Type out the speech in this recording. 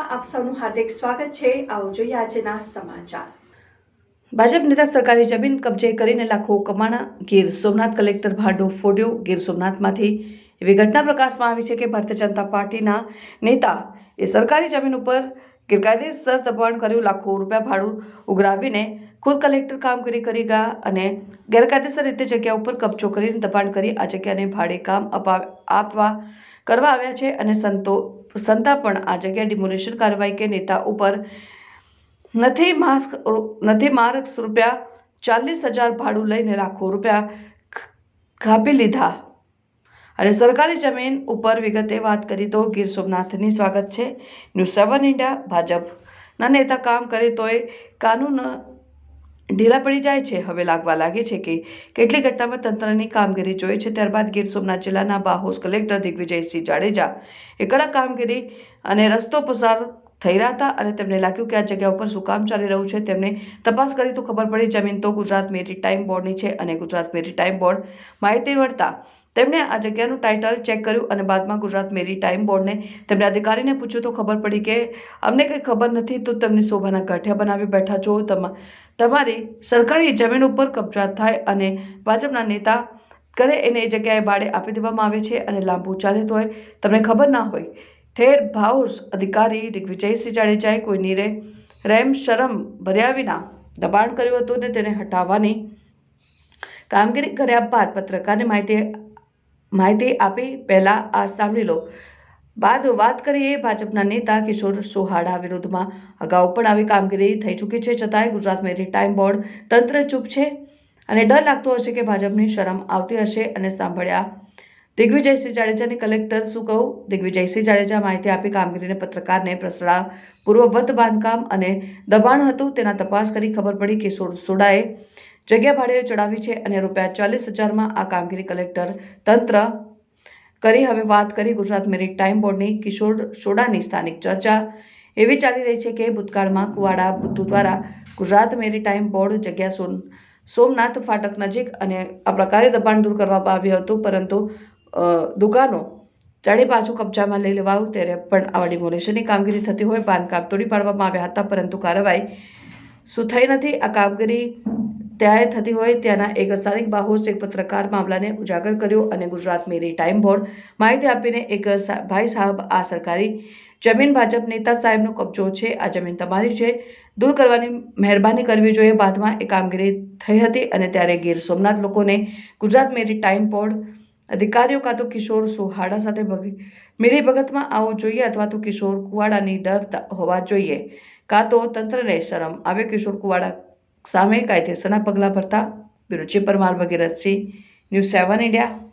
ન્યૂઝમાં આપ સૌનું હાર્દિક સ્વાગત છે। આવો જોઈએ આજના સમાચાર। ભાજપ નેતા સરકારી જમીન કબજે કરીને લાખો કમાણા। ગીર સોમનાથ કલેક્ટર ભાંડો ફોડ્યો। ગીર સોમનાથમાંથી એવી ઘટના પ્રકાશમાં આવી છે કે ભારતીય જનતા પાર્ટીના નેતા એ સરકારી જમીન ઉપર ગેરકાયદેસર દબાણ કર્યું। લાખો રૂપિયા ભાડું ઉઘરાવીને ખુદ કલેક્ટર કામગીરી કરી ગયા અને ગેરકાયદેસર રીતે જગ્યા ઉપર કબજો કરીને દબાણ કરી આ જગ્યાને ભાડે કામ આપવા કરવા આવ્યા છે અને સંતા પણ આ જગ્યા ડિમોલિશન કાર્યવાહી કે નેતા ઉપર નથી માર્ક્સ રૂપિયા 40,000 ભાડું લઈને લાખો રૂપિયા કાપી લીધા। અને સરકારી જમીન ઉપર વિગતે વાત કરી તો ગીર સોમનાથની સ્વાગત છે। News 7 India. ભાજપના નેતા કામ કરે તોય કાનૂન ઢીલા પડી જાય છે। હવે લાગવા લાગે છે કે કેટલીક ઘટનામાં તંત્રની કામગીરી જોઈએ છે। ત્યારબાદ ગીર સોમનાથ જિલ્લાના બાહોશ કલેક્ટર દિગ્વિજયસિંહ જાડેજા એ કડક કામગીરી અને રસ્તો પસાર થઈ રહ્યા હતા અને તેમને લાગ્યું કે આ જગ્યા ઉપર શું કામ ચાલી રહ્યું છે। તેમને તપાસ કરી તો ખબર પડી જમીન તો ગુજરાત મેરીટાઈમ બોર્ડની છે અને ગુજરાત મેરીટાઈમ બોર્ડ માહિતી મળતા તેમણે આ જગ્યાનું ટાઇટલ ચેક કર્યું અને બાદમાં ગુજરાત મેરીટાઈમ બોર્ડને તેમણે અધિકારીને પૂછ્યું તો ખબર પડી કે અમને કંઈ ખબર નથી, તો તેમની શોભાના ગાંઠિયા બનાવી બેઠા છો। તમારી સરકારી જમીન ઉપર કબજા થાય અને ભાજપના નેતા કરે એને એ જગ્યાએ ભાડે આપી દેવામાં આવે છે અને લાંબુ ચાલે તોય તમને ખબર ના હોય। ઠેર ભાઉસ અધિકારી દિગ્વિજયસિંહ જાડેજાએ કોઈ નીરે રેમ શરમ ભર્યા વિના દબાણ કર્યું હતું અને તેને હટાવવાની કામગીરી કર્યા બાદ પત્રકારને માહિતી આપી પહેલા આ સાંભળી લો। બાદ વાત કરીએ ભાજપના નેતા કિશોર સોહાડા વિરુદ્ધમાં અગાઉ પણ આવી કામગીરી થઈ ચૂકી છે, છતાંય ગુજરાત મેરીટાઈમ બોર્ડ તંત્ર ચૂપ છે અને ડર લાગતો હશે કે ભાજપની શરમ આવતી હશે અને સાંભળ્યા દિગ્વિજયસિંહ જાડેજાને કલેક્ટર શું કહું। દિગ્વિજયસિંહ જાડેજા માહિતી આપી કામગીરીને પત્રકારને પ્રસરા પૂર્વવત બાંધકામ અને દબાણ હતું તેના તપાસ કરી ખબર પડી કે સોડાએ જગ્યા ભાડે ચડાવી છે અને રૂપિયા 40,000માં આ કામગીરી કલેક્ટર તંત્ર કરી। હવે વાત કરી ગુજરાત મેરીટાઈમ બોર્ડની કિશોર સોડાની સ્થાનિક ચર્ચા એવી ચાલી રહી છે કે ભૂતકાળમાં કુવાડા બુદ્ધુ દ્વારા ગુજરાત મેરીટાઈમ બોર્ડ જગ્યા સોમનાથ ફાટક નજીક અને આ પ્રકારે દબાણ દૂર કરવામાં આવ્યું હતું, પરંતુ દુકાનો જાણે પાછું કબજામાં લઈ લેવાયું ત્યારે પણ આવા ડિમોલિશનની કામગીરી થતી હોય બાંધકામ તોડી પાડવામાં આવ્યા હતા, પરંતુ કાર્યવાહી શું થઈ નથી। આ કામગીરી ત્યારે થતી હોય ત્યાંના એક સ્થાનિક બાહોશ એક પત્રકાર મામલાને ઉજાગર કર્યો અને ગુજરાત મેરીટાઈમ બોર્ડ માહિતી આપીને એક ભાઈ સાહેબ આ સરકારી જમીન ભાજપ નેતા સાહેબનો કબજો છે, આ જમીન તમારી છે, દૂર કરવાની મહેરબાની કરવી જોઈએ। બાદમાં એ કામગીરી થઈ હતી અને ત્યારે ગીર સોમનાથ લોકોને ગુજરાત મેરીટાઈમ બોર્ડ અધિકારીઓ કાં તો કિશોર સોહાડા સાથે મિલી ભગતમાં આવવો જોઈએ અથવા તો કિશોર કુવાડાની ડર હોવા જોઈએ, કાં તો તંત્રને શરમ આવે કિશોર કુવાડા સામે કાયદેસરના પગલાં ભરતા। Bureau chief Parmar Bhagirathsinh, news 7 India.